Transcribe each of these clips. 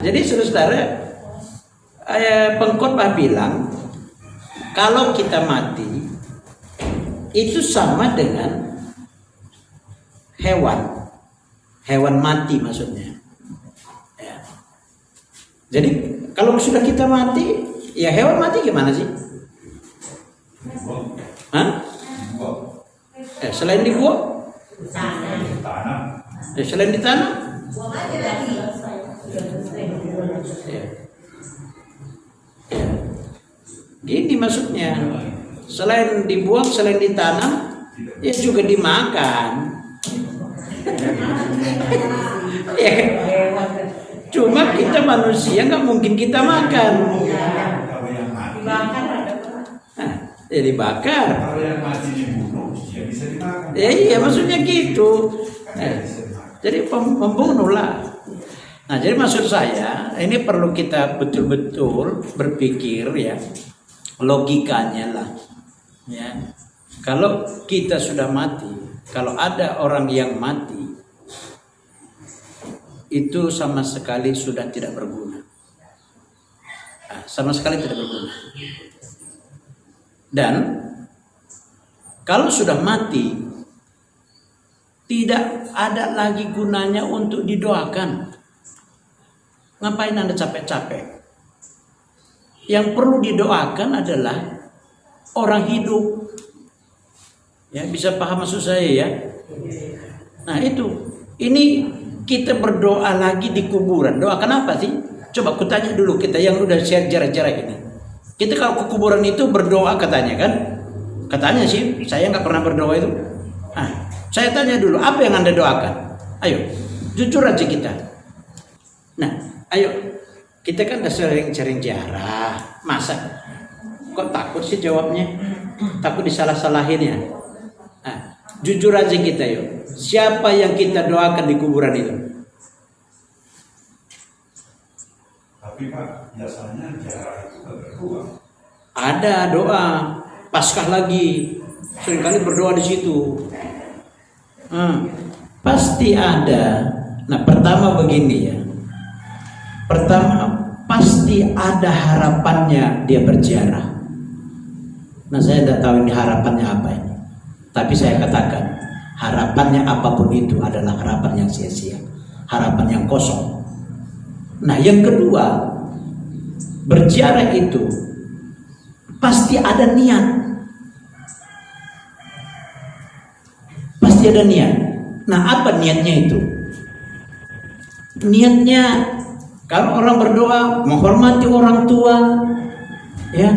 jadi saudara, pengkhotbah bilang kalau kita mati itu sama dengan hewan mati maksudnya. Ya. Jadi kalau sudah kita mati, ya hewan mati gimana sih? Hah? Selain dibuang? Selain ditanam? Ya. Gini maksudnya, selain dibuang, selain ditanam, ya juga dimakan. Ya. Cuma kita manusia nggak mungkin kita makan. Ya dibakar. Kalau yang mati dibunuh, ya bisa dimakan. Iya maksudnya gitu. Jadi pembunuh lah. Nah jadi maksud saya ini perlu kita betul-betul berpikir ya, logikanya lah. Ya, kalau kita sudah mati, kalau ada orang yang mati, itu sama sekali sudah tidak berguna. Nah, sama sekali tidak berguna. Dan kalau sudah mati, tidak ada lagi gunanya untuk didoakan. Ngapain Anda capek-capek? Yang perlu didoakan adalah orang hidup. Ya, bisa paham maksud saya ya? Nah, itu. Ini kita berdoa lagi di kuburan. Doakan apa sih? Coba kutanya dulu kita yang udah share jarak-jarak ini. Kita kalau ke kuburan itu berdoa katanya kan? Katanya sih, saya nggak pernah berdoa itu. Saya tanya dulu, apa yang Anda doakan? Ayo, jujur aja kita. Nah, ayo, kita kan udah sering ziarah. Masa kok takut sih jawabnya? Takut disalah-salahin ya? Nah, jujur aja kita yuk. Siapa yang kita doakan di kuburan itu? Tapi Pak, biasanya ziarah itu berdoa. Ada doa, Paskah lagi. Seringkali berdoa di situ. Pasti ada. Nah, pertama begini ya. Pertama, pasti ada harapannya dia berziarah. Nah, saya tidak tahu ini harapannya apa ini. Tapi saya katakan, harapannya apapun itu adalah harapan yang sia-sia. Harapan yang kosong. Nah, yang kedua, berziarah itu pasti ada niat. Pasti ada niat. Nah, apa niatnya itu? Niatnya kalau orang berdoa menghormati orang tua, ya,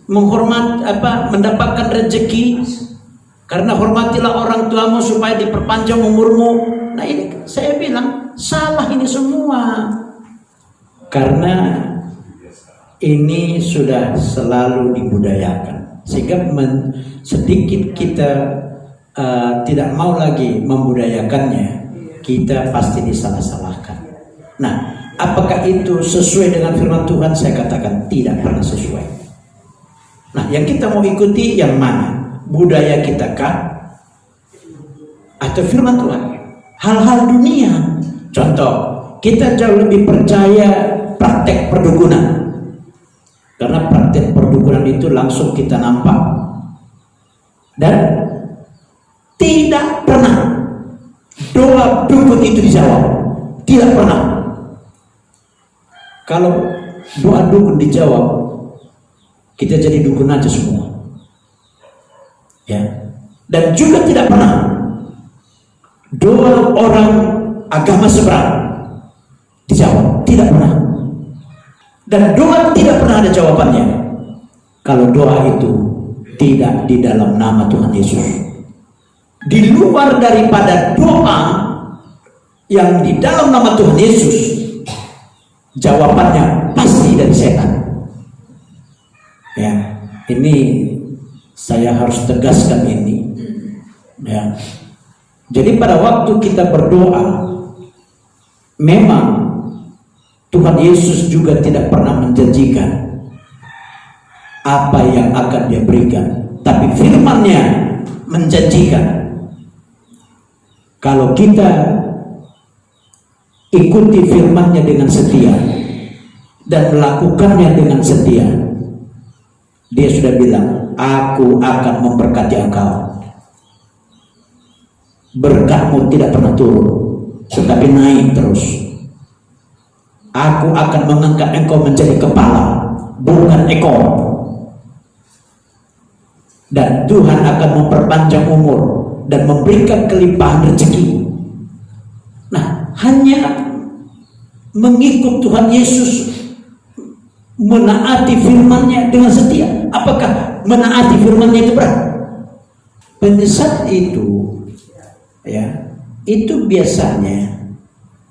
mendapatkan rezeki, karena hormatilah orang tuamu supaya diperpanjang umurmu. Nah, ini saya bilang salah ini semua, karena ini sudah selalu dibudayakan, sehingga sedikit kita tidak mau lagi membudayakannya, kita pasti disalah-salahkan. Nah, apakah itu sesuai dengan firman Tuhan? Saya katakan tidak pernah sesuai. Nah, yang kita mau ikuti yang mana? Budaya kita kah? Atau firman Tuhan? Hal-hal dunia. Contoh, kita jauh lebih percaya praktek perdukunan. Karena praktek perdukunan itu langsung kita nampak. Dan tidak pernah doa dukun itu dijawab. Tidak pernah. Kalau doa dukun dijawab, kita jadi dukun aja semua. Ya. Dan juga tidak pernah doa orang agama seberang dijawab. Tidak pernah. Dan doa tidak pernah ada jawabannya kalau doa itu tidak di dalam nama Tuhan Yesus. Di luar daripada doa yang di dalam nama Tuhan Yesus, jawabannya pasti dari setan. Ya, ini saya harus tegaskan ini. Ya. Jadi pada waktu kita berdoa, memang Tuhan Yesus juga tidak pernah menjanjikan apa yang akan Dia berikan, tapi firman-Nya menjanjikan. Kalau kita ikuti firman-Nya dengan setia, dan melakukannya dengan setia, dia sudah bilang, aku akan memberkati engkau. Berkatmu tidak pernah turun, tetapi naik terus. Aku akan mengangkat engkau menjadi kepala, bukan ekor. Dan Tuhan akan memperpanjang umur dan memberikan kelimpahan rezeki. Nah, hanya mengikut Tuhan Yesus, menaati firman-Nya dengan setia. Apakah menaati firman-Nya itu berat? Penyesat itu, ya, itu biasanya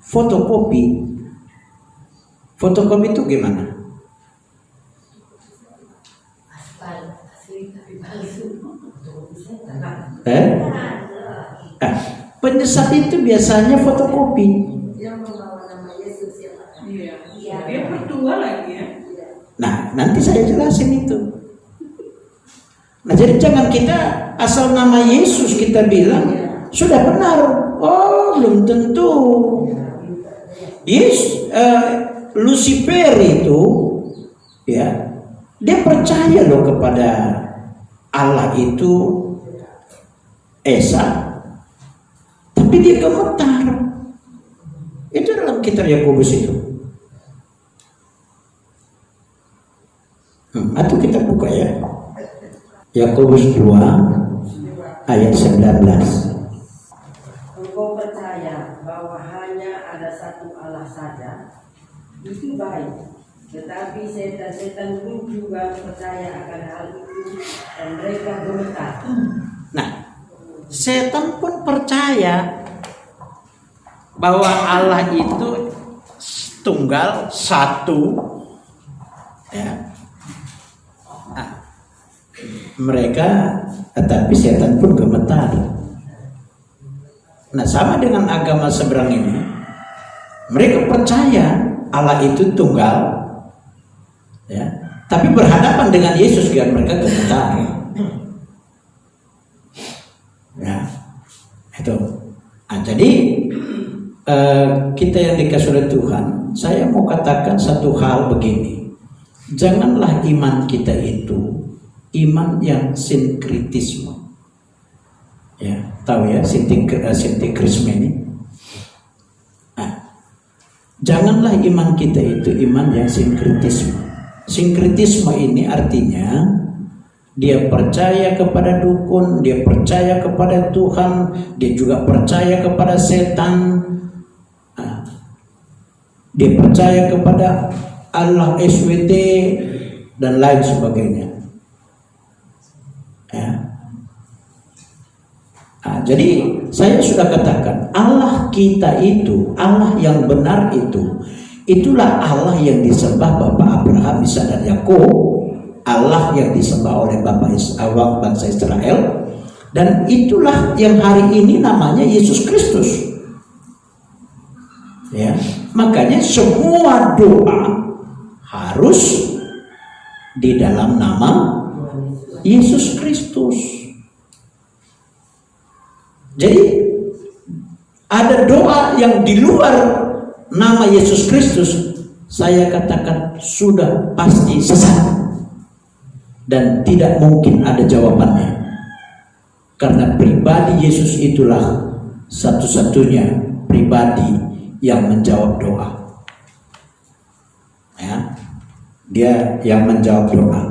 fotokopi. Fotokopi itu gimana? Penyesat itu biasanya fotokopi. Yang membawa nama Yesus ya Pak. Iya. Dia berdua lagi ya. Nah, nanti saya jelasin itu. Nah, jadi jangan kita asal nama Yesus kita bilang sudah benar. Oh, belum tentu. Lucifer itu, ya, dia percaya loh kepada Allah itu Esa, tapi dia gemetar. Itu dalam kitab Yakobus itu. Atau kita buka ya, Yakobus 2 ayat 19. Engkau percaya bahwa hanya ada satu Allah saja, itu baik. Tetapi setan-setan pun juga percaya akan hal itu dan mereka gemetar. Nah, setan pun percaya bahwa Allah itu tunggal, satu, ya. Nah, mereka, tetapi setan pun gemetar. Nah, sama dengan agama seberang ini, mereka percaya Allah itu tunggal, ya, tapi berhadapan dengan Yesus, biar mereka gemetar. Ya, itu. Nah, jadi kita yang dikasih oleh Tuhan, saya mau katakan satu hal begini: janganlah iman kita itu iman yang sinkritisme. Ya, tahu ya sinkrisme ini? Nah, janganlah iman kita itu iman yang sinkritisme. Sinkritisme ini artinya dia percaya kepada dukun, dia percaya kepada Tuhan, dia juga percaya kepada setan, dia percaya kepada Allah SWT dan lain sebagainya. Ya. Jadi saya sudah katakan, Allah kita itu, Allah yang benar itu, itulah Allah yang disembah Bapak Abraham, Ishak dan Yakub, Allah yang disembah oleh bangsa Israel, dan itulah yang hari ini namanya Yesus Kristus. Ya, makanya semua doa harus di dalam nama Yesus Kristus. Jadi ada doa yang di luar nama Yesus Kristus, saya katakan sudah pasti sesat dan tidak mungkin ada jawabannya, karena pribadi Yesus itulah satu-satunya pribadi yang menjawab doa. Ya, dia yang menjawab doa.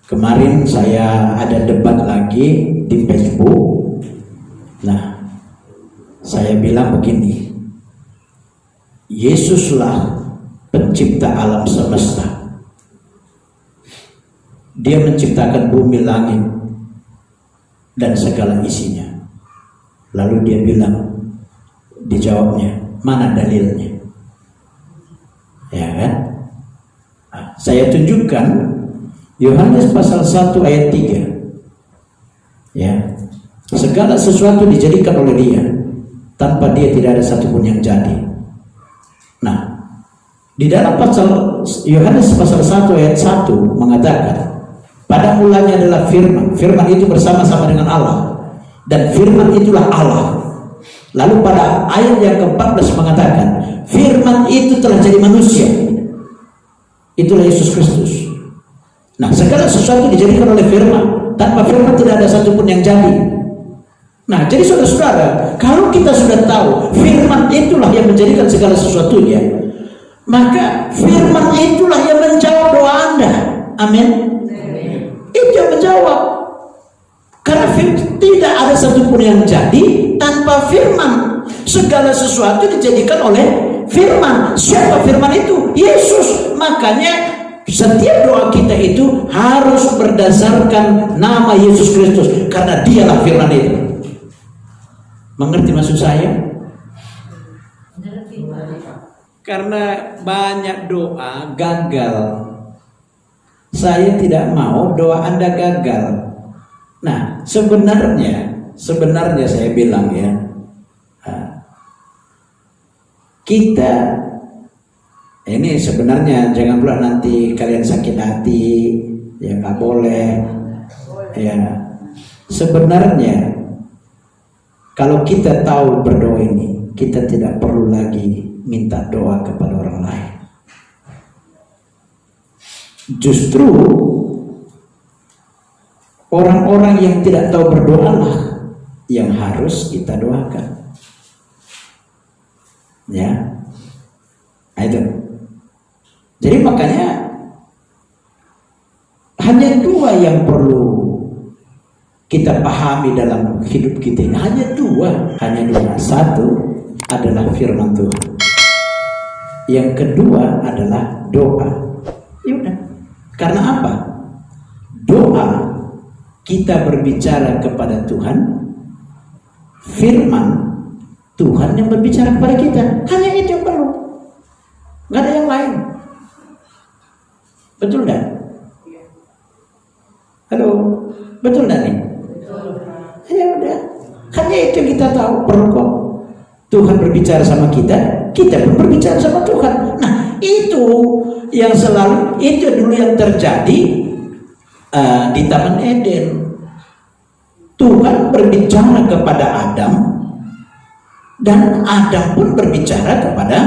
Kemarin saya ada debat lagi di Facebook. Nah, saya bilang begini, Yesuslah pencipta alam semesta. Dia menciptakan bumi, langit, dan segala isinya. Lalu dia bilang, dijawabnya, mana dalilnya? Ya kan? Nah, saya tunjukkan Yohanes pasal 1 ayat 3. Ya, segala sesuatu dijadikan oleh Dia, tanpa Dia tidak ada satupun yang jadi. Nah, di dalam pasal Yohanes pasal 1 ayat 1 mengatakan, pada mulanya adalah firman. Firman itu bersama-sama dengan Allah, dan firman itulah Allah. Lalu pada ayat yang ke-14 mengatakan, firman itu telah jadi manusia. Itulah Yesus Kristus. Nah, segala sesuatu dijadikan oleh firman. Tanpa firman tidak ada satupun yang jadi. Nah, jadi saudara-saudara, kalau kita sudah tahu firman itulah yang menjadikan segala sesuatunya, maka firman itulah yang menjawab doa Anda. Amin. Itu yang menjawab. Karena tidak ada satupun yang jadi tanpa firman. Segala sesuatu dijadikan oleh firman. Siapa firman itu? Yesus. Makanya setiap doa kita itu harus berdasarkan nama Yesus Kristus, karena dialah firman itu. Mengerti maksud saya? Karena banyak doa gagal. Saya tidak mau doa Anda gagal. Nah, sebenarnya saya bilang ya, kita ini sebenarnya jangan pula nanti kalian sakit hati, ya nggak boleh. Ya, sebenarnya kalau kita tahu berdoa ini, kita tidak perlu lagi minta doa kepada orang lain. Justru orang-orang yang tidak tahu berdoa lah yang harus kita doakan. Ya, nah itu. Jadi makanya hanya dua yang perlu kita pahami dalam hidup kita ini. Hanya dua. Satu adalah firman Tuhan. Yang kedua adalah doa. Ya udah. Karena apa? Doa kita berbicara kepada Tuhan, firman Tuhan yang berbicara kepada kita. Hanya itu yang perlu. Gak ada yang lain. Betul enggak? Halo, betul enggak nih? Ya udah. Hanya itu yang kita tahu, perlu kok. Tuhan berbicara sama kita, kita pun berbicara sama Tuhan. Nah, itu yang selalu, itu dulu yang terjadi di Taman Eden. Tuhan berbicara kepada Adam, dan Adam pun berbicara kepada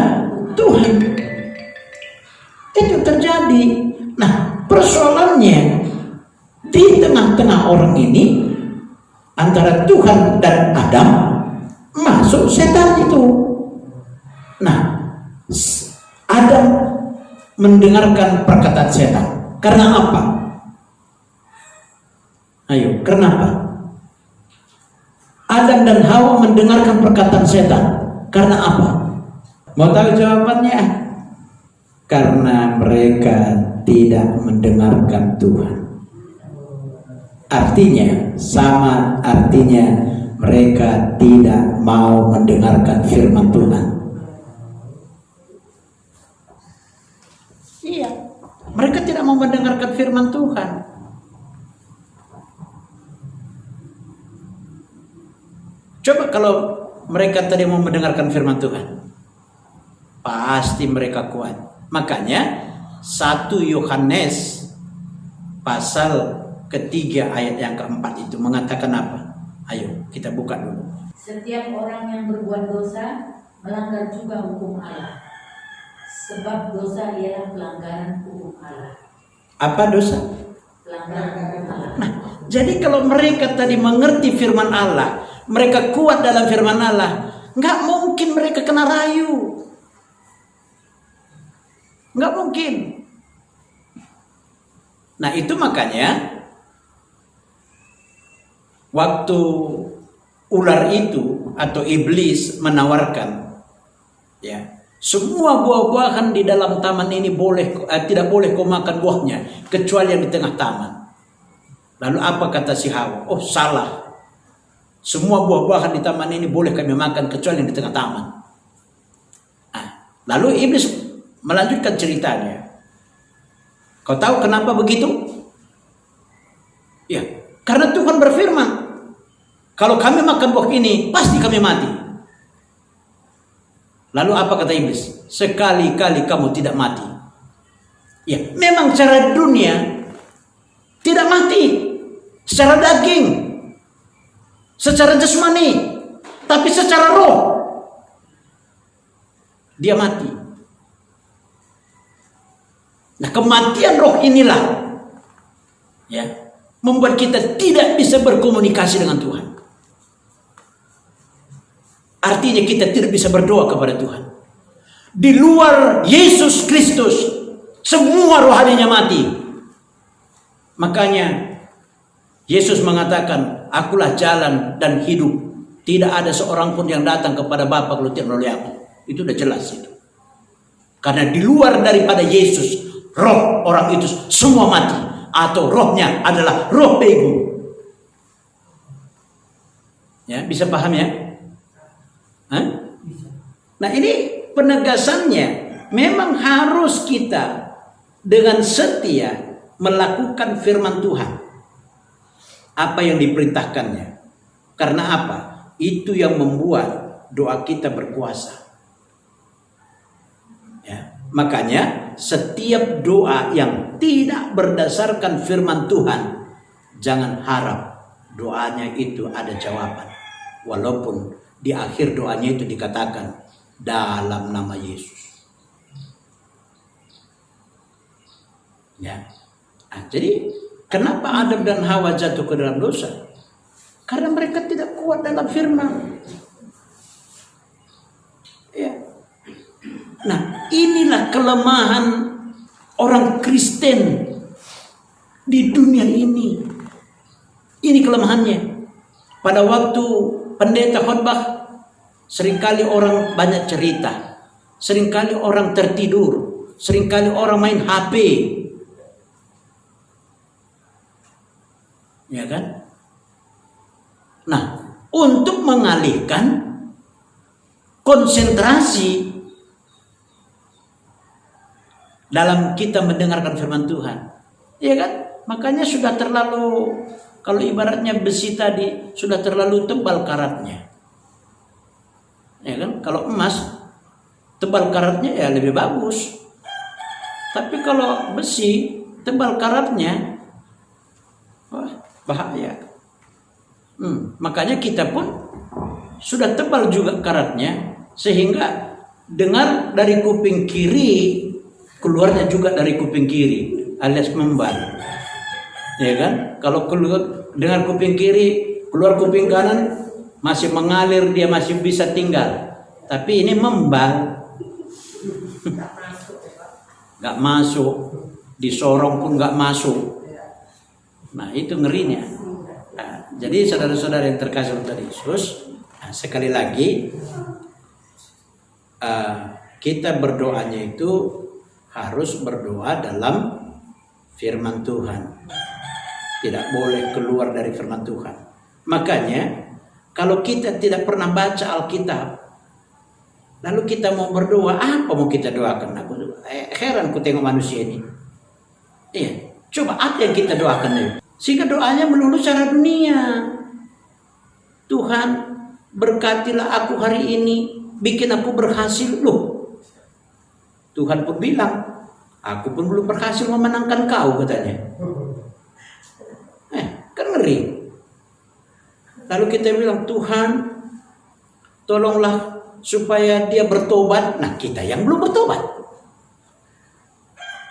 Tuhan. Itu terjadi. Nah, persoalannya di tengah-tengah orang ini, antara Tuhan dan Adam, masuk setan itu. Nah, Adam mendengarkan perkataan setan. Karena apa? Ayo, kenapa? Adam dan Hawa mendengarkan perkataan setan. Karena apa? Mau tahu jawabannya? Karena mereka tidak mendengarkan Tuhan. Artinya, mereka tidak mau mendengarkan firman Tuhan. Iya, mereka tidak mau mendengarkan firman Tuhan. Coba kalau mereka tadi mau mendengarkan firman Tuhan, pasti mereka kuat. Makanya 1 Yohanes pasal ketiga ayat yang keempat itu mengatakan apa? Ayo kita buka dulu. Setiap orang yang berbuat dosa melanggar juga hukum Allah. Sebab dosa ialah pelanggaran hukum Allah. Apa dosa? Pelanggaran hukum Allah. Nah, jadi kalau mereka tadi mengerti firman Allah, mereka kuat dalam firman Allah, nggak mungkin mereka kena rayu. Nggak mungkin. Nah, itu makanya waktu ular itu atau iblis menawarkan, ya, semua buah-buahan di dalam taman ini tidak boleh kau makan buahnya kecuali yang di tengah taman. Lalu apa kata si Hawa? Oh, salah. Semua buah-buahan di taman ini boleh kami makan kecuali yang di tengah taman. Nah, lalu iblis melanjutkan ceritanya. Kau tahu kenapa begitu? Ya, karena Tuhan berfirman, kalau kami makan buah ini, pasti kami mati. Lalu apa kata iblis? Sekali-kali kamu tidak mati. Ya, memang cara dunia tidak mati secara daging, secara jasmani, tapi secara roh dia mati. Nah, kematian roh inilah ya membuat kita tidak bisa berkomunikasi dengan Tuhan. Artinya kita tidak bisa berdoa kepada Tuhan. Di luar Yesus Kristus, semua rohaninya mati. Makanya Yesus mengatakan, akulah jalan dan hidup. Tidak ada seorang pun yang datang kepada Bapa kalau tidak melalui aku. Itu udah jelas itu. Karena di luar daripada Yesus, roh orang itu semua mati. Atau rohnya adalah roh bego. Ya, bisa paham ya? Hah? Nah, ini penegasannya memang harus kita dengan setia melakukan firman Tuhan. Apa yang diperintahkannya. Karena apa? Itu yang membuat doa kita berkuasa. Ya, makanya setiap doa yang tidak berdasarkan firman Tuhan, jangan harap doanya itu ada jawaban. Walaupun di akhir doanya itu dikatakan dalam nama Yesus. Ya. Nah, jadi kenapa Adam dan Hawa jatuh ke dalam dosa? Karena mereka tidak kuat dalam firman. Ya. Nah, inilah kelemahan orang Kristen di dunia ini. Ini kelemahannya. Pada waktu pendeta khotbah, seringkali orang banyak cerita, seringkali orang tertidur, seringkali orang main HP. Ya kan? Nah, untuk mengalihkan konsentrasi dalam kita mendengarkan firman Tuhan. Ya kan? Makanya sudah terlalu, kalau ibaratnya besi tadi sudah terlalu tebal karatnya. Ya kan? Kalau emas tebal karatnya ya lebih bagus. Tapi kalau besi tebal karatnya, wah, bahaya. Makanya kita pun sudah tebal juga karatnya, sehingga dengar dari kuping kiri, keluarnya juga dari kuping kiri, alias membal. Ya kan? Kalau keluar dengar kuping kiri, keluar kuping kanan, masih mengalir, dia masih bisa tinggal. Tapi ini membal, nggak masuk, disorong pun nggak masuk. Nah, itu ngerinya. Nah, jadi saudara-saudara yang terkasih oleh Yesus, nah, sekali lagi kita berdoanya itu harus berdoa dalam firman Tuhan. Tidak boleh keluar dari firman Tuhan. Makanya kalau kita tidak pernah baca Alkitab, lalu kita mau berdoa, apa mau kita doakan? Aku heran ku tengok manusia ini. Iya, coba apa yang kita doakan itu? Sehingga doanya melulu cara dunia. Tuhan, berkatilah aku hari ini, bikin aku berhasil. Loh, Tuhan pun bilang, aku pun belum berhasil memenangkan kau, katanya. Kan ngeri. Lalu kita bilang, Tuhan, tolonglah supaya dia bertobat. Nah, kita yang belum bertobat.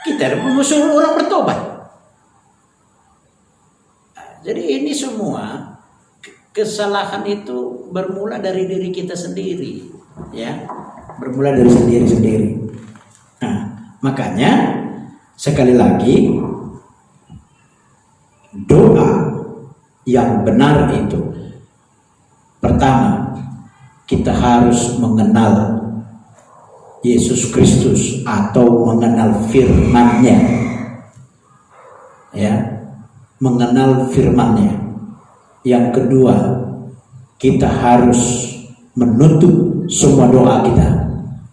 Kita belum suruh orang bertobat. Nah, jadi ini semua kesalahan itu bermula dari diri kita sendiri, ya, bermula dari sendiri. Nah, makanya sekali lagi doa yang benar itu, pertama, kita harus mengenal Yesus Kristus atau mengenal firman-Nya. Ya, mengenal firman-Nya. Yang kedua, kita harus menutup semua doa kita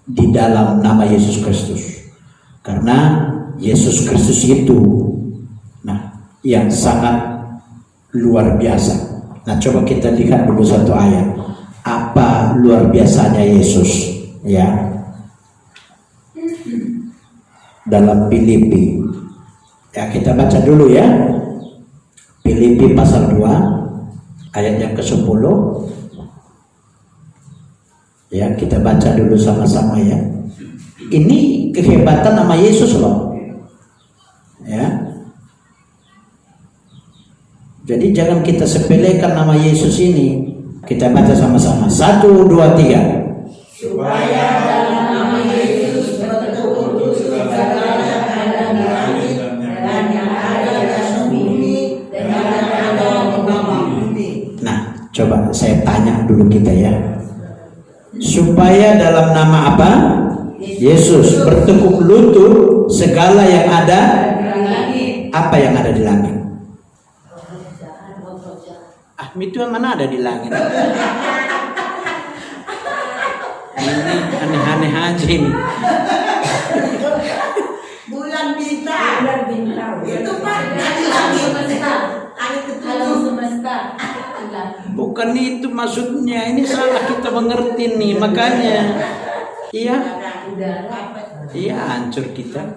di dalam nama Yesus Kristus. Karena Yesus Kristus itu yang sangat luar biasa. Nah, coba kita lihat dulu satu ayat. Apa luar biasanya Yesus, ya. Dalam Filipi. Ya, kita baca dulu ya. Filipi pasal 2 ayat yang ke-10. Ya, kita baca dulu sama-sama ya. Ini kehebatan nama Yesus loh. Ya. Jadi jangan kita sepelekan nama Yesus ini. Kita baca sama-sama. 1, 2, 3. Supaya dalam nama Yesus berteguh segala yang ada di langit dan yang ada di atas bumi dan yang ada di bawah bumi. Nah, coba saya tanya dulu kita ya. Supaya dalam nama apa? Yesus bertekuk lutut segala yang ada. Apa yang ada di langit? Itu mana ada di langit? Ini aneh-aneh aja ini. Bulan bintang. Itu Pak dari langit semesta. Alam semesta. Bukan itu maksudnya. Ini salah kita mengerti nih. Makanya iya. Iya, hancur kita.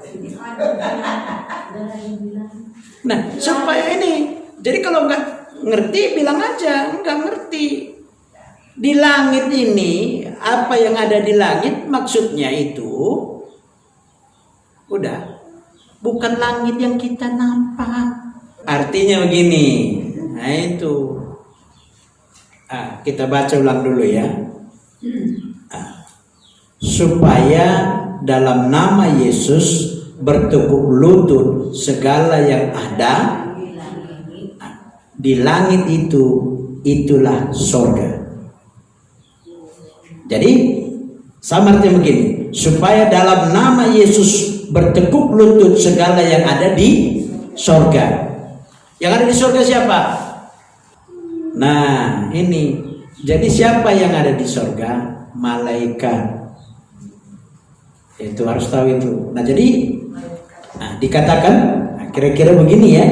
Nah, supaya ini. Jadi kalau nggak ngerti bilang aja, nggak ngerti. Di langit ini, apa yang ada di langit maksudnya itu udah bukan langit yang kita nampak. Artinya begini. Nah itu. Kita baca ulang dulu ya. Supaya dalam nama Yesus bertekuk lutut segala yang ada di langit itu, itulah sorga. Jadi sama artinya begini, supaya dalam nama Yesus bertekuk lutut segala yang ada di sorga. Yang ada di sorga siapa? Nah ini, jadi siapa yang ada di sorga? Malaikat. Itu harus tahu itu. Nah jadi dikatakan kira-kira begini ya.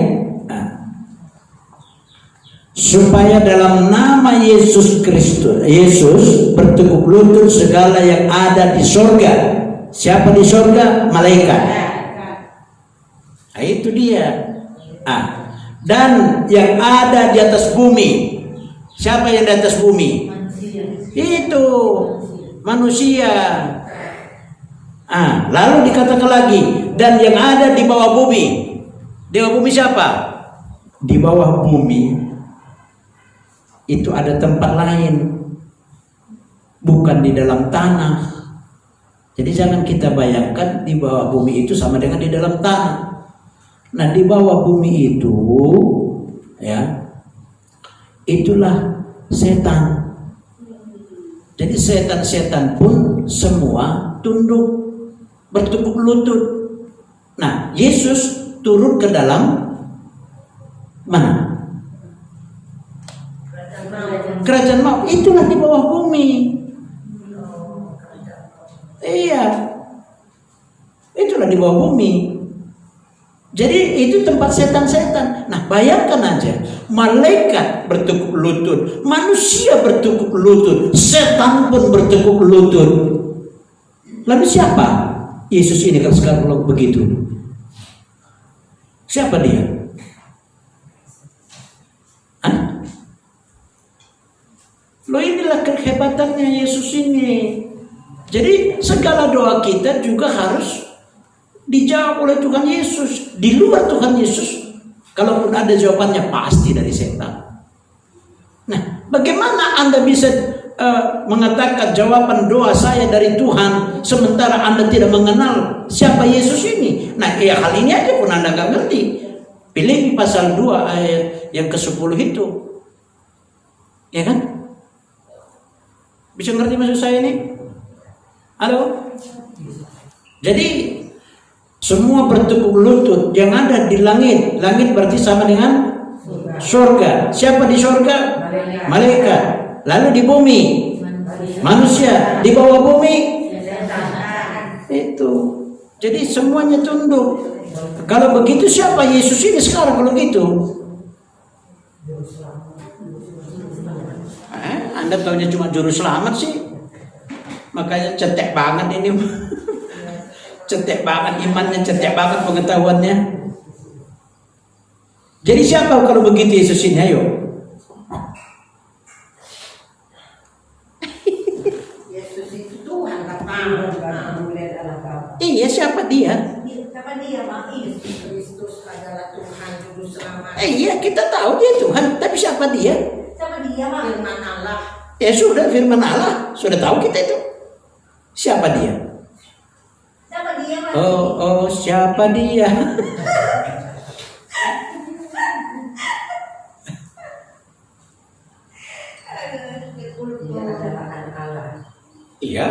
Supaya dalam nama Yesus Kristus, Yesus bertekuk lutut segala yang ada di sorga. Siapa di sorga? Malaikat. Nah, itu dia. Dan yang ada di atas bumi. Siapa yang di atas bumi? Manusia. Itu manusia. Lalu dikatakan lagi, dan yang ada di bawah bumi. Di bawah bumi siapa? Di bawah bumi itu ada tempat lain, bukan di dalam tanah. Jadi jangan kita bayangkan di bawah bumi itu sama dengan di dalam tanah. Nah, di bawah bumi itu ya, itulah setan. Jadi setan-setan pun semua tunduk, bertekuk lutut. Nah, Yesus turun ke dalam mana? Kerajaan maut. Itulah di bawah bumi. Iya, itulah di bawah bumi. Jadi itu tempat setan-setan. Nah, bayangkan aja, malaikat bertekuk lutut, manusia bertekuk lutut, setan pun bertekuk lutut. Lalu siapa Yesus ini kalau sekarang begitu? Siapa dia? Loh, inilah kehebatannya Yesus ini. Jadi segala doa kita juga harus dijawab oleh Tuhan Yesus. Di luar Tuhan Yesus, kalaupun ada jawabannya pasti dari setan. Nah, bagaimana Anda bisa mengatakan jawaban doa saya dari Tuhan sementara Anda tidak mengenal siapa Yesus ini? Nah, hal ini aja pun Anda nggak ngerti. Filipi pasal 2 ayat yang ke-10 itu. Ya kan? Bisa ngerti maksud saya ini? Halo? Jadi semua bertekuk lutut yang ada di langit. Langit berarti sama dengan surga. Siapa di surga? Malaikat. Lalu di bumi? Manusia. Di bawah bumi? Itu. Jadi semuanya tunduk. Kalau begitu siapa Yesus ini sekarang kalau gitu? Anda taunya cuma juru selamat sih. Makanya cetek banget ini. Cetek banget imannya, cetek banget pengetahuannya. Jadi siapa kalau begitu Yesus ini? Ayo. Yesus itu Tuhan, kata siapa dia? Siapa dia, Mak? Yesus Kristus adalah Tuhan juru selamat. Iya, kita tahu dia Tuhan, tapi siapa dia? Siapa dia, Mak? Firman Allah. Ya sudah, firman Allah, sudah tahu kita itu. Siapa dia? Siapa dia, Mak? Oh, siapa dia? Dia adalah anak Allah. Iya.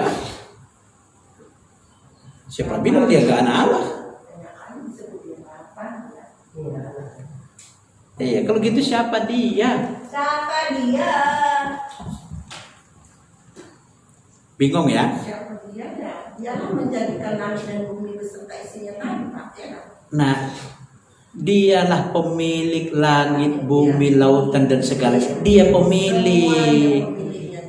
Siapa bilang dia gak anak Allah? Iya, kalau gitu siapa dia? Siapa dia? Bingung ya? Siapa dia? Dia menjadikan langit dan bumi beserta isinya tanpa, ya. Nah, dialah pemilik langit, bumi, lautan dan segala. Dia pemilik.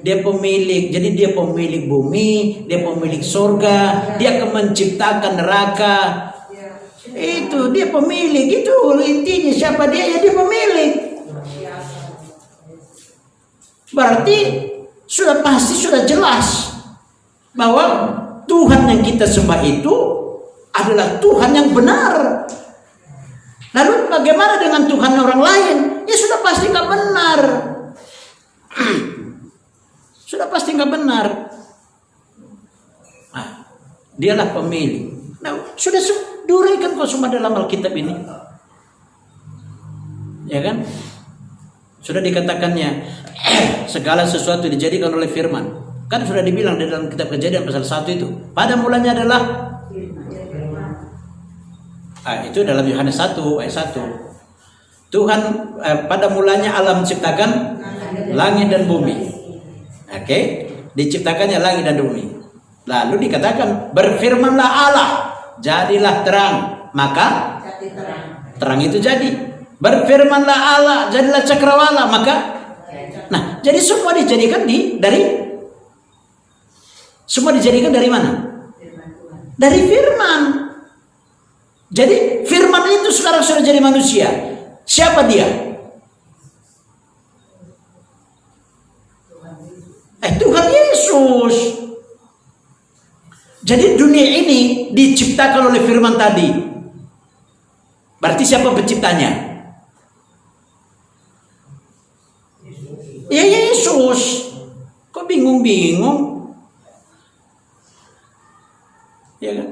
Dia pemilik. Jadi dia pemilik bumi, dia pemilik surga, dia akan menciptakan neraka. Itu dia pemilik. Itu intinya, siapa dia? Ya dia pemilik. Berarti sudah pasti, sudah jelas bahwa Tuhan yang kita sembah itu adalah Tuhan yang benar. Lalu bagaimana dengan Tuhan orang lain? Ya sudah pasti nggak benar. Sudah pasti nggak benar. Nah, dialah pemilik. Nah, sudah diuraikan kok semua dalam Alkitab ini, ya kan? Sudah dikatakannya segala sesuatu dijadikan oleh firman. Kan sudah dibilang di dalam kitab Kejadian pasal 1 itu. Pada mulanya adalah itu dalam Yohanes 1 ayat 1. Tuhan pada mulanya Allah menciptakan langit dan bumi. Oke, diciptakannya langit dan bumi. Lalu dikatakan berfirmanlah Allah, jadilah terang, maka terang itu jadi. Berfirmanlah Allah, jadilah cakrawala, maka nah, jadi semua dijadikan dari mana? Dari firman. Jadi firman itu sekarang sudah jadi manusia. Siapa dia? Tuhan Yesus. Jadi dunia ini diciptakan oleh firman tadi. Berarti siapa penciptanya? Ya Yesus. Kok bingung-bingung? Ya kan?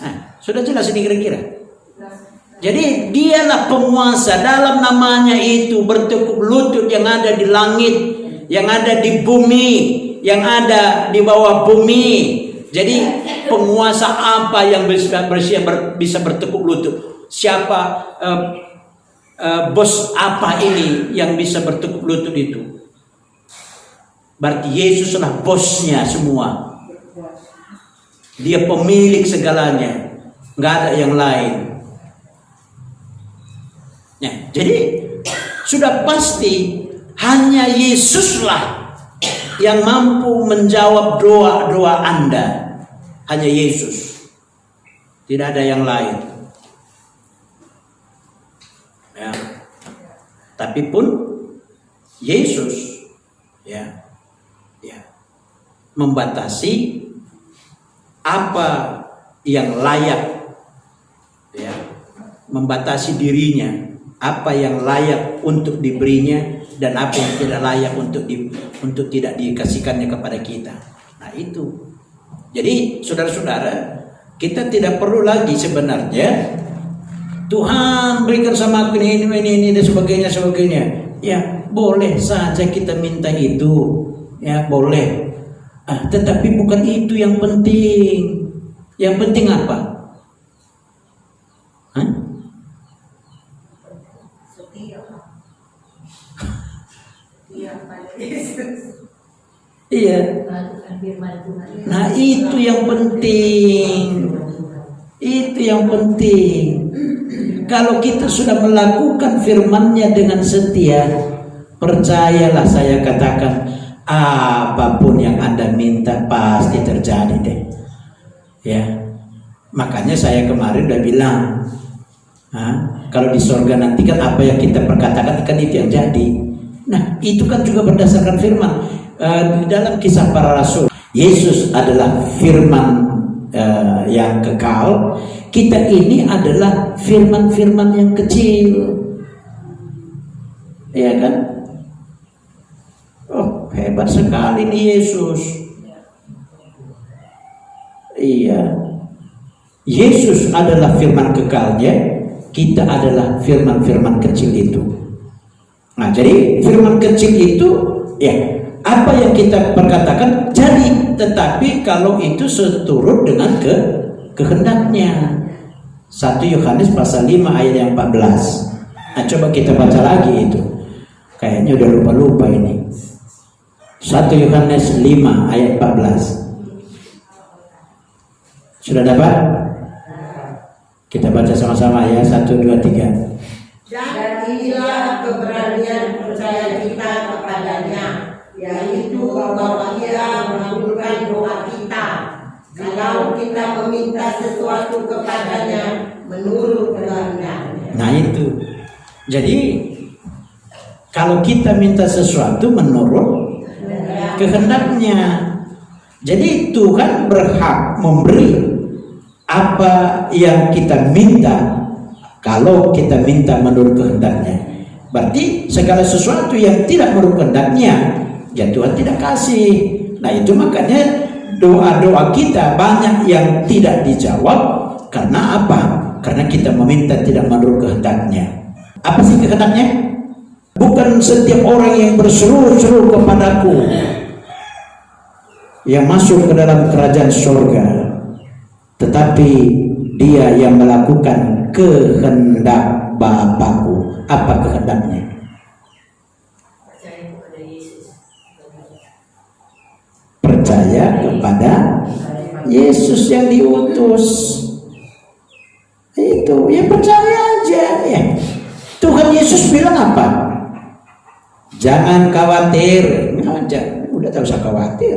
Nah, sudah jelas ini kira-kira. Jadi dialah penguasa, dalam namanya itu bertekuk lutut yang ada di langit, yang ada di bumi, yang ada di bawah bumi. Jadi penguasa apa yang bisa bertekuk lutut? Siapa bos apa ini yang bisa bertekuk lutut itu? Berarti Yesuslah bosnya semua. Dia pemilik segalanya, nggak ada yang lain. Ya, jadi sudah pasti hanya Yesuslah yang mampu menjawab doa-doa Anda. Hanya Yesus, tidak ada yang lain. Ya. Tapi pun Yesus, ya, membatasi apa yang layak, ya, membatasi dirinya, apa yang layak untuk diberinya dan apa yang tidak layak untuk tidak dikasihkannya kepada kita. Nah itu. Jadi saudara-saudara, kita tidak perlu lagi sebenarnya Tuhan berikan sama aku ini dan sebagainya. Ya boleh saja kita minta itu, ya boleh. Tetapi bukan itu yang penting. Yang penting apa? Iya. Nah itu yang penting. Itu yang penting. Kalau kita sudah melakukan firman-Nya dengan setia, percayalah saya katakan, apapun yang Anda minta pasti terjadi deh. Ya. Makanya saya kemarin udah bilang, kalau di surga nanti kan apa yang kita perkatakan kan itu yang jadi. Nah, itu kan juga berdasarkan firman. Di dalam Kisah Para Rasul, Yesus adalah firman yang kekal, kita ini adalah firman-firman yang kecil. Iya kan? Oh, hebat sekali nih Yesus. Iya. Yesus adalah firman kekalnya, kita adalah firman-firman kecil itu. Nah, jadi firman kecil itu ya, apa yang kita perkatakan jadi, tetapi kalau itu seturut dengan kehendaknya. 1 Yohanes pasal 5 ayat yang 14. Nah, coba kita baca lagi itu. Kayaknya udah lupa-lupa ini. 1 Yohanes 5 ayat 14. Sudah dapat? Kita baca sama-sama ya. 1, 2, 3. Dan inilah keberanian percaya kita kepadanya, yaitu bahwa Ia mengabulkan doa kita kalau kita meminta sesuatu kepadanya menurut kehendaknya. Nah itu. Jadi kalau kita minta sesuatu menurut kehendaknya, jadi Tuhan berhak memberi apa yang kita minta kalau kita minta menurut kehendaknya. Berarti segala sesuatu yang tidak menurut kehendaknya, ya Tuhan tidak kasih. Nah itu makanya doa-doa kita banyak yang tidak dijawab. Karena apa? Karena kita meminta tidak menurut kehendaknya. Apa sih kehendaknya? Bukan setiap orang yang berseru-seru kepadaku yang masuk ke dalam kerajaan surga, tetapi dia yang melakukan kehendak Bapakku. Apa kehendaknya? Percaya kepada Yesus yang diutus. Itu ya, percaya aja ya. Tuhan Yesus bilang apa? Jangan khawatir. Udah tak usah khawatir.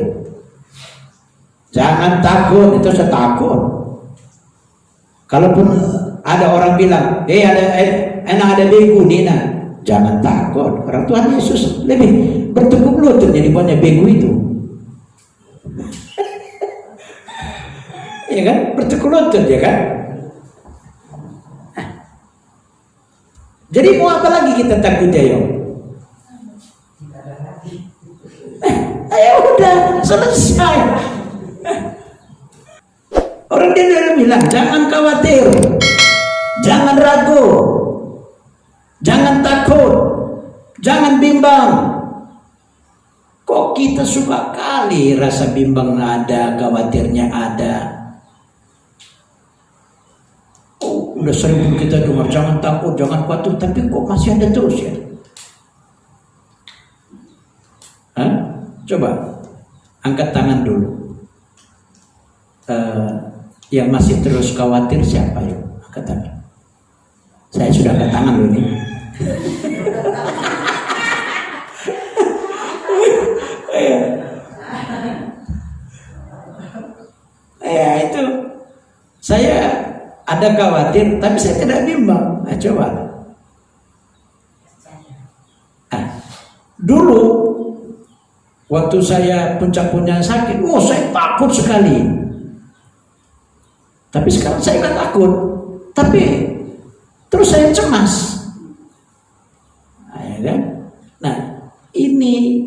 Jangan takut, itu usah takut. Kalaupun ada orang bilang, ada begu nih, nah, jangan takut. Orang Tuhan Yesus lebih bertekuk lutut daripada begu itu. Ya kan, bertekuk lutut ya kan. Jadi mau apa lagi kita takut ya? Ayo udah selesai. Orang dia udah bilang jangan khawatir, jangan ragu, jangan takut, jangan bimbang. Kok kita suka kali rasa bimbang ada, khawatirnya ada. Oh, udah sering kita dengar jangan takut, jangan khawatir, tapi kok masih ada terus ya? Hah? Coba angkat tangan dulu. Yang masih terus khawatir siapa yuk? Angkat tangan. Saya sudah angkat tangan dulu nih. Ya itu saya ada khawatir, tapi saya tidak bimbang. Nah, coba. Dulu waktu saya puncak-puncak sakit, saya takut sekali. Tapi sekarang saya nggak takut, tapi terus saya cemas. Nah, ya kan? Nah, ini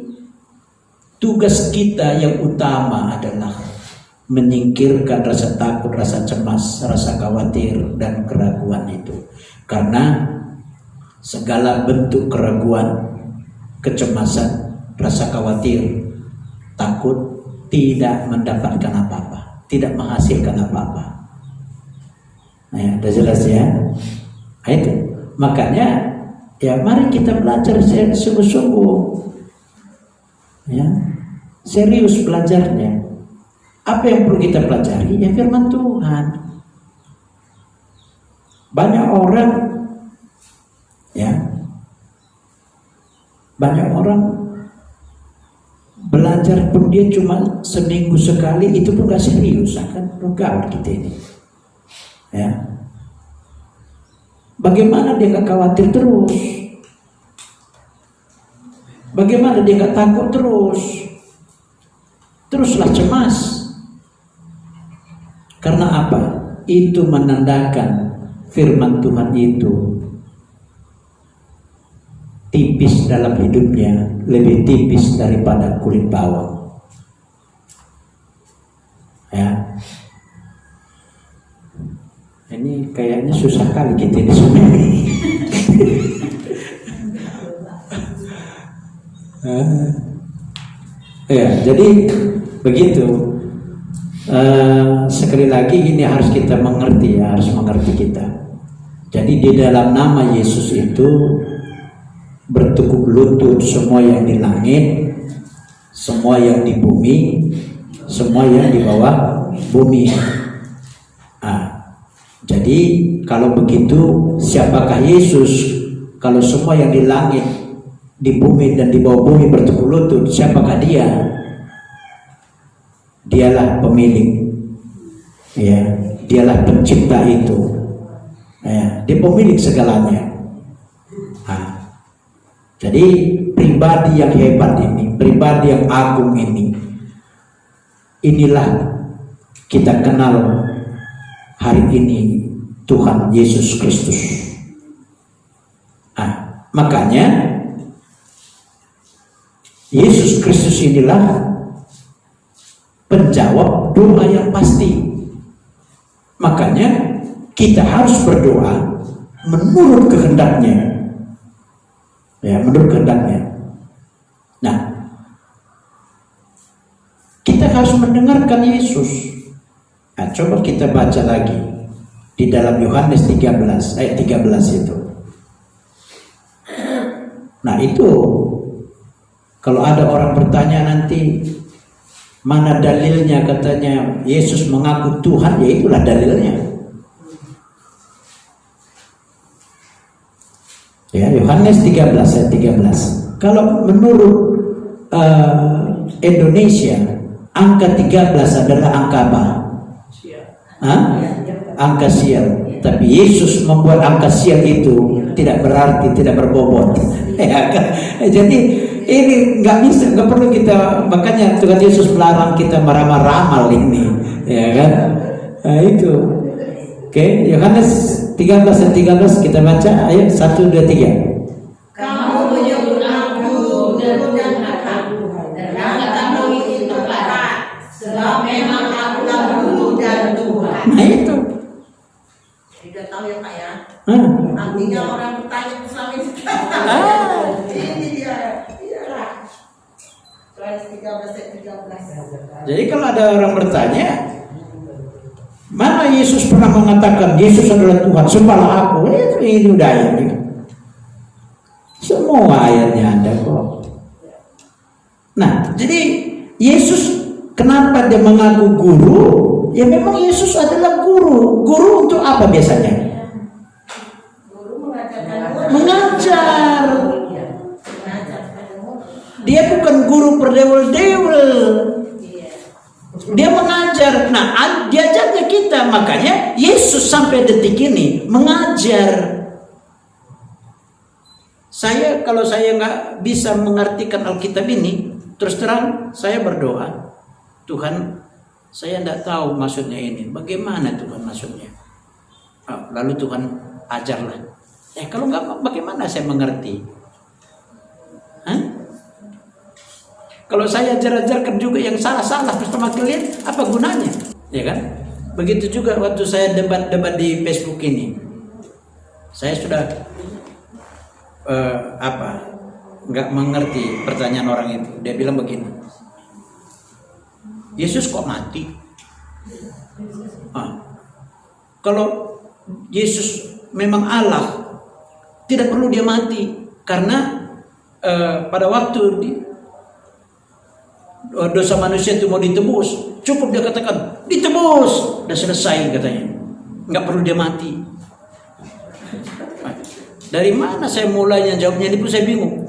tugas kita yang utama adalah menyingkirkan rasa takut, rasa cemas, rasa khawatir dan keraguan itu. Karena segala bentuk keraguan, kecemasan, rasa khawatir, takut tidak mendapatkan apa-apa, tidak menghasilkan apa-apa. Nah, ya, udah jelas ya. Nah, itu makanya ya mari kita belajar sungguh-sungguh, ya, serius belajarnya. Apa yang perlu kita pelajari? Ya firman Tuhan. Banyak orang, ya, banyak orang belajar pun dia cuma seminggu sekali, itu pun gak serius, kan gawat kita ini. Ya, bagaimana dia gak khawatir terus? Bagaimana dia gak takut terus? Teruslah cemas. Karena apa? Itu menandakan firman Tuhan itu tipis dalam hidupnya, lebih tipis daripada kulit bawang. Ya. Ini kayaknya susah kali kita ini semua. Ya, jadi begitu. Sekali lagi ini harus kita mengerti, ya, harus mengerti kita. Jadi di dalam nama Yesus itu bertekuk lutut semua yang di langit, semua yang di bumi, semua yang di bawah bumi. Jadi kalau begitu, siapakah Yesus? Kalau semua yang di langit, di bumi dan di bawah bumi bertekuk lutut, siapakah Dia? Dialah pemilik, ya, dialah pencipta itu, ya, dia pemilik segalanya. Jadi pribadi yang hebat ini, pribadi yang agung ini, inilah kita kenal hari ini, Tuhan Yesus Kristus. Makanya Yesus Kristus inilah penjawab doa yang pasti. Makanya kita harus berdoa menurut kehendaknya, ya, menurut kehendaknya. Nah, kita harus mendengarkan Yesus. Nah, coba kita baca lagi di dalam Yohanes 13 ayat 13 itu. Nah, itu kalau ada orang bertanya nanti, mana dalilnya, katanya Yesus mengaku Tuhan, ya itulah dalilnya. Ya, Yohanes 13 ayat 13. Kalau menurut Indonesia, angka 13 adalah angka apa? Angka sial. Tapi Yesus membuat angka sial itu tidak berarti, tidak berbobot. Jadi ini nggak bisa, nggak perlu kita, makanya Tuhan Yesus melarang kita meramal-ramal ini, ya kan? Nah, itu. Oke, Yohanes 13 dan 13 kita baca, ayo 1, 2, 3. Kamu menyebut aku Guru dan Tuhan, dan katamu itu tepat, sebab memang akulah Guru dan Tuhan. Nah itu. Sudah tahu ya Pak ya? Artinya orang bertanya ke suami ini dia. Jadi kalau ada orang bertanya, mana Yesus pernah mengatakan Yesus adalah Tuhan, sembahlah aku? Itu ini udah ayatnya. Semua ayatnya ada kok. Nah, jadi Yesus kenapa dia mengaku guru? Ya memang Yesus adalah guru. Guru untuk apa biasanya? Mengajar. Dia bukan guru berdewel-dewel. Dia mengajar. Nah, diajarnya kita. Makanya Yesus sampai detik ini mengajar. Kalau saya nggak bisa mengartikan Alkitab ini, terus terang saya berdoa, Tuhan, saya tidak tahu maksudnya ini. Bagaimana Tuhan maksudnya? Lalu Tuhan ajarlah. Kalau nggak, bagaimana saya mengerti? Kalau saya ajar-ajarkan juga yang salah-salah, terus sama kalian, apa gunanya? Ya kan? Begitu juga waktu saya debat-debat di Facebook ini, saya sudah nggak mengerti pertanyaan orang itu. Dia bilang begini, Yesus kok mati? Kalau Yesus memang Allah, tidak perlu dia mati, karena pada waktu dosa manusia itu mau ditebus, cukup dia katakan ditebus, udah selesai katanya, nggak perlu dia mati. Dari mana saya mulainya jawabnya ini pun saya bingung.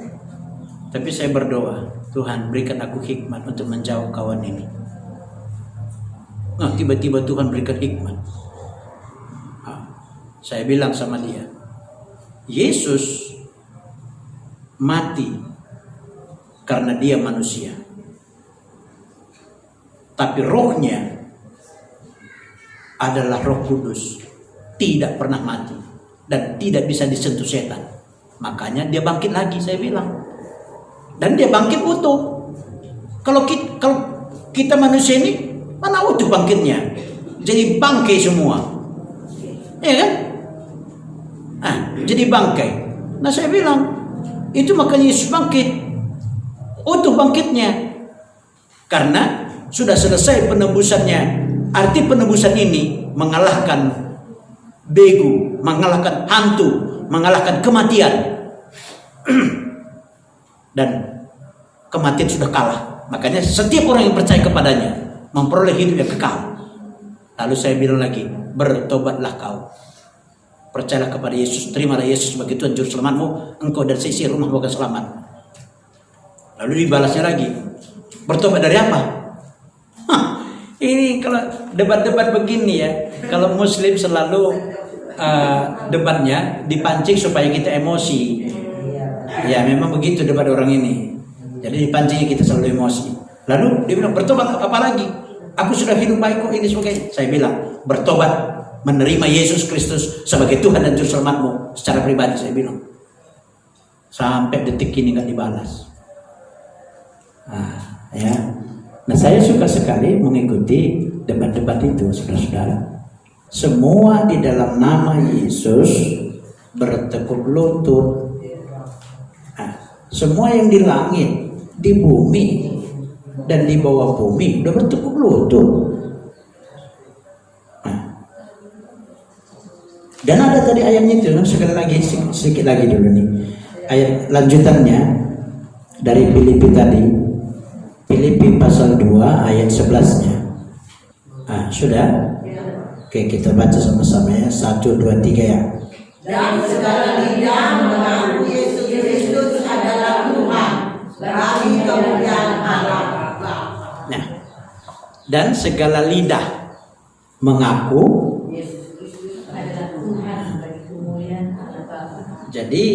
Tapi saya berdoa, Tuhan berikan aku hikmat untuk menjawab kawan ini. Nah, tiba-tiba Tuhan berikan hikmat. Saya bilang sama dia, Yesus mati karena dia manusia, tapi rohnya adalah Roh Kudus, tidak pernah mati dan tidak bisa disentuh setan. Makanya dia bangkit lagi, saya bilang. Dan dia bangkit utuh. Kalau kita manusia ini mana utuh bangkitnya? Jadi bangkai semua. Iya kan? Jadi bangkai. Nah, saya bilang itu makanya Yesus bangkit. Utuh bangkitnya. Karena sudah selesai penebusannya. Arti penebusan ini mengalahkan begu, mengalahkan hantu, mengalahkan kematian. Dan kematian sudah kalah. Makanya setiap orang yang percaya kepadanya memperoleh hidup yang kekal. Lalu saya bilang lagi, bertobatlah kau. Percayalah kepada Yesus, terimalah Yesus sebagai Tuhan Juru Selamatmu, engkau dan seisi rumahmu akan selamat. Lalu dibalasnya lagi, bertobat dari apa? Ini kalau debat-debat begini ya, kalau Muslim selalu debatnya dipancing supaya kita emosi. Ya memang begitu debat orang ini. Jadi dipancingnya kita selalu emosi. Lalu dia bilang bertobat apa lagi? Aku sudah hidup baik kok ini sebagainya. Saya bilang bertobat, menerima Yesus Kristus sebagai Tuhan dan Juru Selamatmu secara pribadi, saya bilang. Sampai detik ini nggak dibalas. Nah, saya suka sekali mengikuti debat-debat itu, saudara-saudara. Semua di dalam nama Yesus bertekuk lutut. Semua yang di langit, di bumi, dan di bawah bumi udah bertekuk lutut. Dan ada tadi ayatnya itu, sekali lagi, sedikit lagi dulu nih. Ayat lanjutannya dari Filipi tadi. Filipi pasal 2 ayat 11-nya. Sudah? Oke, kita baca sama-sama ya. 1, 2, 3 ya. Dan segala lidah mengaku Yesus Kristus adalah Tuhan, bagi kemuliaan Allah Bapa. Nah, dan segala lidah mengaku Yesus Kristus adalah Tuhan bagi kemuliaan Allah Bapa. Jadi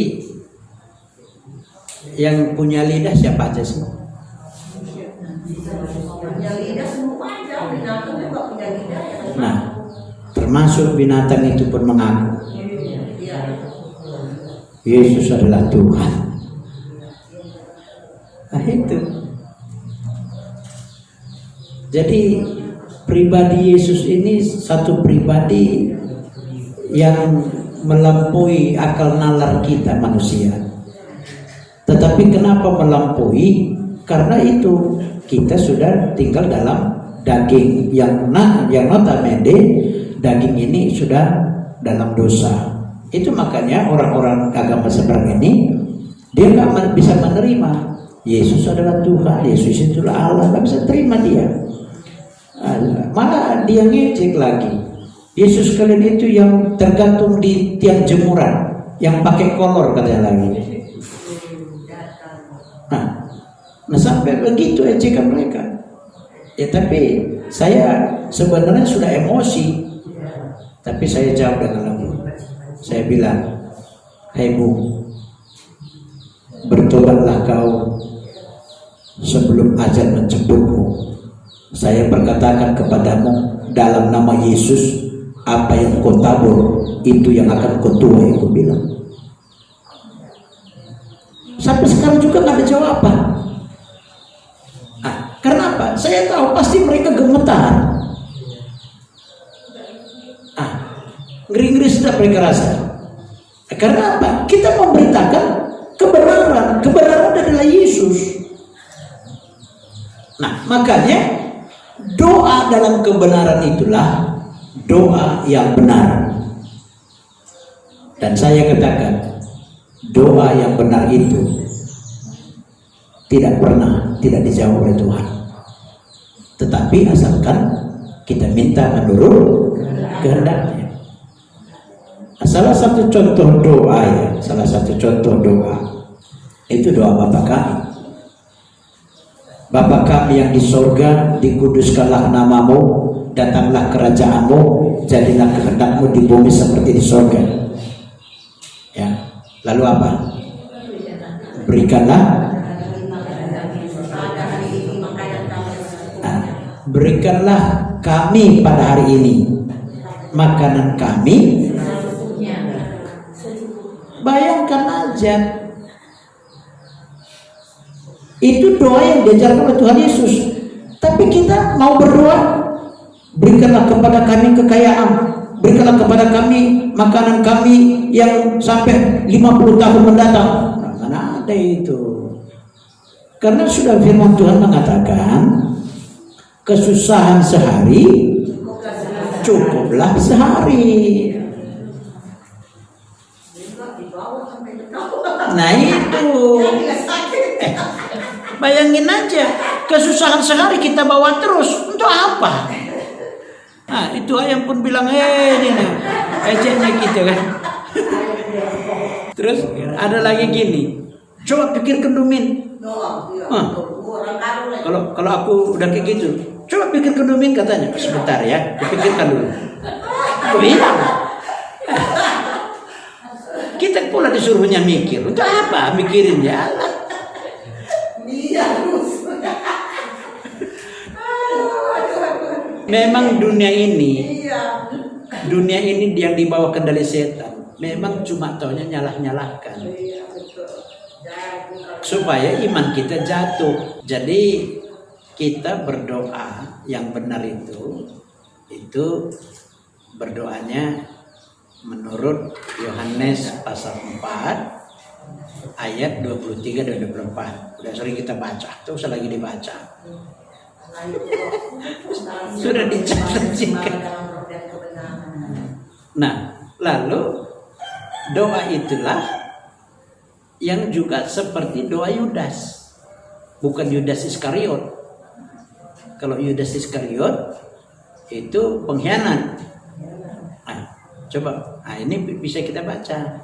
yang punya lidah siapa aja sih? Punya lidah semua aja, binatang juga punya lidah ya. Nah, termasuk binatang itu pun mengaku Yesus adalah Tuhan. Nah itu. Jadi pribadi Yesus ini satu pribadi yang melampaui akal nalar kita manusia. Tetapi kenapa melampaui? Karena itu kita sudah tinggal dalam daging yang notabene daging ini sudah dalam dosa. Itu makanya orang-orang agama seberang ini dia nggak bisa menerima Yesus adalah Tuhan, Yesus itulah Allah, nggak bisa terima dia. Malah dia ngejek lagi. Yesus kalian itu yang tergantung di tiang jemuran, yang pakai kolor katanya lagi. Nah sampai begitu ejekan mereka. Ya tapi saya sebenarnya sudah emosi, tapi saya jawab dengan lembut. Saya bilang, hai Bu, bertobatlah kau sebelum ajal menjemputmu. Saya berkatakan kepadamu dalam nama Yesus, apa yang kau tabur itu yang akan kau tuai, aku bilang. Sampai sekarang juga nggak ada jawaban. Karena apa? Saya tahu pasti mereka gemetar. Ngeri-ngeri sedap mereka rasa. Karena apa? Kita memberitakan kebenaran. Kebenaran adalah Yesus. Nah, makanya doa dalam kebenaran itulah doa yang benar. Dan saya katakan, doa yang benar itu tidak pernah tidak dijawab oleh Tuhan. Tetapi asalkan kita minta menurut kehendaknya. Salah satu contoh doa itu doa Bapa kami. Bapa kami yang di sorga, dikuduskanlah namamu, datanglah kerajaanmu, jadilah kehendakmu di bumi seperti di sorga. Ya, lalu apa? Berikanlah kami pada hari ini makanan kami. Secukupnya. Bayangkan aja, itu doa yang diajarkan oleh Tuhan Yesus. Tapi kita mau berdoa, berikanlah kepada kami kekayaan, berikanlah kepada kami makanan kami yang sampai 50 tahun mendatang. Nah, mana ada itu? Karena sudah firman Tuhan mengatakan, kesusahan sehari cukuplah sehari. Nah itu, bayangin aja, kesusahan sehari kita bawa terus, untuk apa? Nah itu ayam pun bilang, ini nih, ejeknya kita kan. Terus ada lagi gini, coba pikirkan Dumin. Kalau aku udah kayak gitu, coba pikirkan Dumin katanya, sebentar ya, dipikirkan dulu. Aku bilang, kita pula disuruhnya mikir, untuk apa mikirin ya? Memang dunia ini yang dibawa kendali setan, memang cuma taunya nyalah-nyalahkan supaya iman kita jatuh. Jadi kita berdoa yang benar itu berdoanya menurut Yohanes pasal 4 ayat 23 dan 24. Udah sering kita baca, tuh usah lagi dibaca. Sudah dicatat juga. Nah, lalu doa itulah yang juga seperti doa Yudas. Bukan Yudas Iskariot. Kalau Yudas Iskariot itu pengkhianat. Nah, coba, ini bisa kita baca.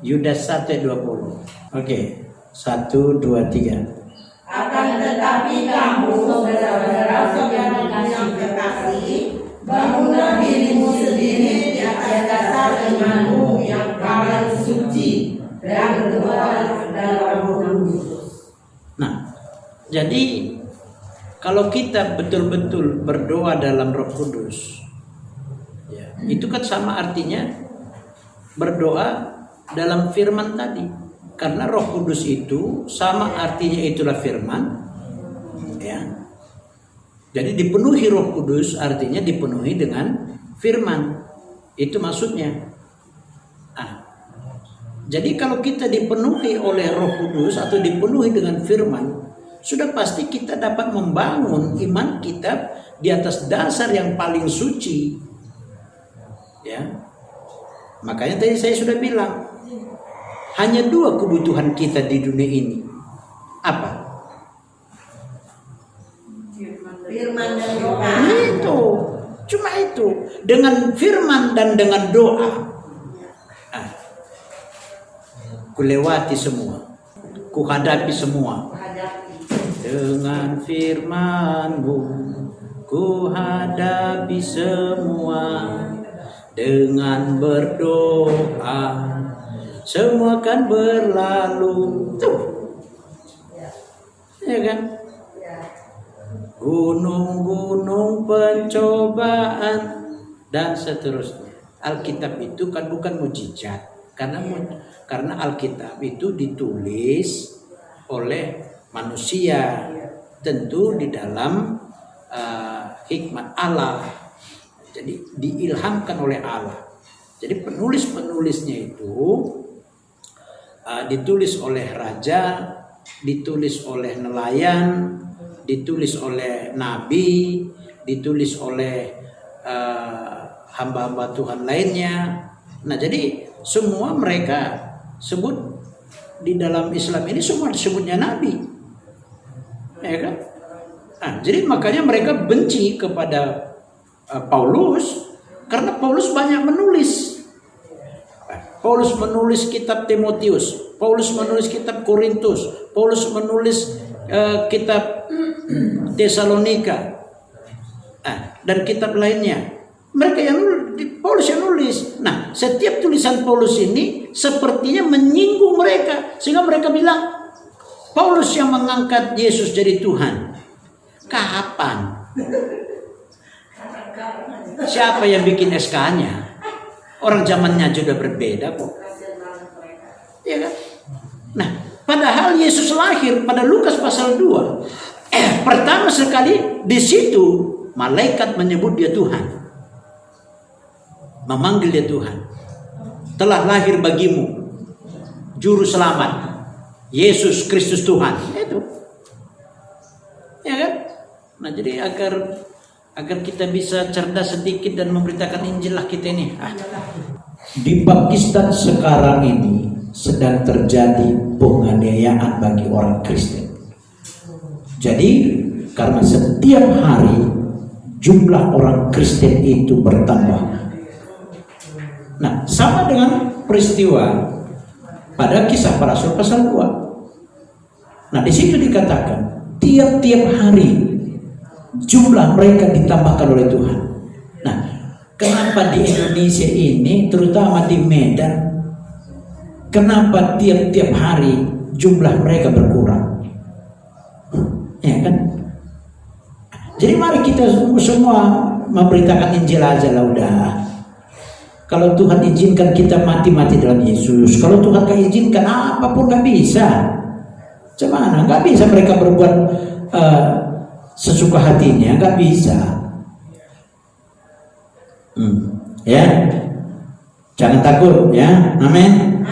Yudas 1 ayat 20. Oke, 1, 2, 3. Akan tetapi kamu, saudara-saudara yang terkasih, bangunlah dirimu sendiri di atas dasar imanmu yang paling suci dan berdoa dalam Roh Kudus. Nah, jadi kalau kita betul-betul berdoa dalam Roh Kudus, ya, itu kan sama artinya berdoa dalam firman tadi. Karena Roh Kudus itu sama artinya itulah firman, ya. Jadi dipenuhi Roh Kudus artinya dipenuhi dengan firman. Itu maksudnya. Jadi kalau kita dipenuhi oleh Roh Kudus atau dipenuhi dengan firman, sudah pasti kita dapat membangun iman kita di atas dasar yang paling suci. Ya. Makanya tadi saya sudah bilang, hanya 2 kebutuhan kita di dunia ini. Apa? Firman dan doa. Itu. Cuma itu. Dengan firman dan dengan doa. Kulewati semua. Kuhadapi semua. Dengan firman-Mu kuhadapi semua. Dengan berdoa semua kan berlalu. Tuh. Ya kan? Gunung-gunung pencobaan dan seterusnya. Alkitab itu kan bukan mujizat. Karena Alkitab itu ditulis oleh manusia, tentu di dalam hikmat Allah. Jadi diilhamkan oleh Allah. Jadi penulis-penulisnya itu ditulis oleh raja, ditulis oleh nelayan, ditulis oleh nabi, ditulis oleh hamba-hamba Tuhan lainnya. Nah, jadi semua mereka sebut di dalam Islam ini semua disebutnya nabi, ya kan? Nah, jadi makanya mereka benci kepada Paulus karena Paulus banyak menulis. Paulus menulis kitab Timotius, Paulus menulis kitab Korintus, Paulus menulis kitab Tesalonika, dan kitab lainnya. Mereka yang nulis, Paulus yang nulis. Nah, setiap tulisan Paulus ini sepertinya menyinggung mereka, sehingga mereka bilang, Paulus yang mengangkat Yesus jadi Tuhan. Kapan? Siapa yang bikin SK-nya? Orang zamannya sudah berbeda kok. Ya kan? Nah, padahal Yesus lahir pada Lukas pasal 2. Pertama sekali di situ malaikat menyebut dia Tuhan. Memanggil dia Tuhan. Telah lahir bagimu juru selamat, Yesus Kristus Tuhan. Itu. Ya kan? Nah, jadi agar kita bisa cerdas sedikit dan memberitakan Injil lah kita ini. Di Pakistan sekarang ini sedang terjadi penganiayaan bagi orang Kristen. Jadi karena setiap hari jumlah orang Kristen itu bertambah. Nah, sama dengan peristiwa pada Kisah Para Rasul pasal 2. Nah, di situ dikatakan tiap-tiap hari jumlah mereka ditambahkan oleh Tuhan. Nah, kenapa di Indonesia ini, terutama di Medan, kenapa tiap-tiap hari jumlah mereka berkurang? Ya kan? Jadi mari kita semua memberitakan Injil aja lah udah. Kalau Tuhan izinkan kita mati dalam Yesus, kalau Tuhan gak izinkan apapun gak bisa. Cuman gak bisa mereka berbuat sesuka hatinya, gak bisa. Ya, jangan takut ya, amin.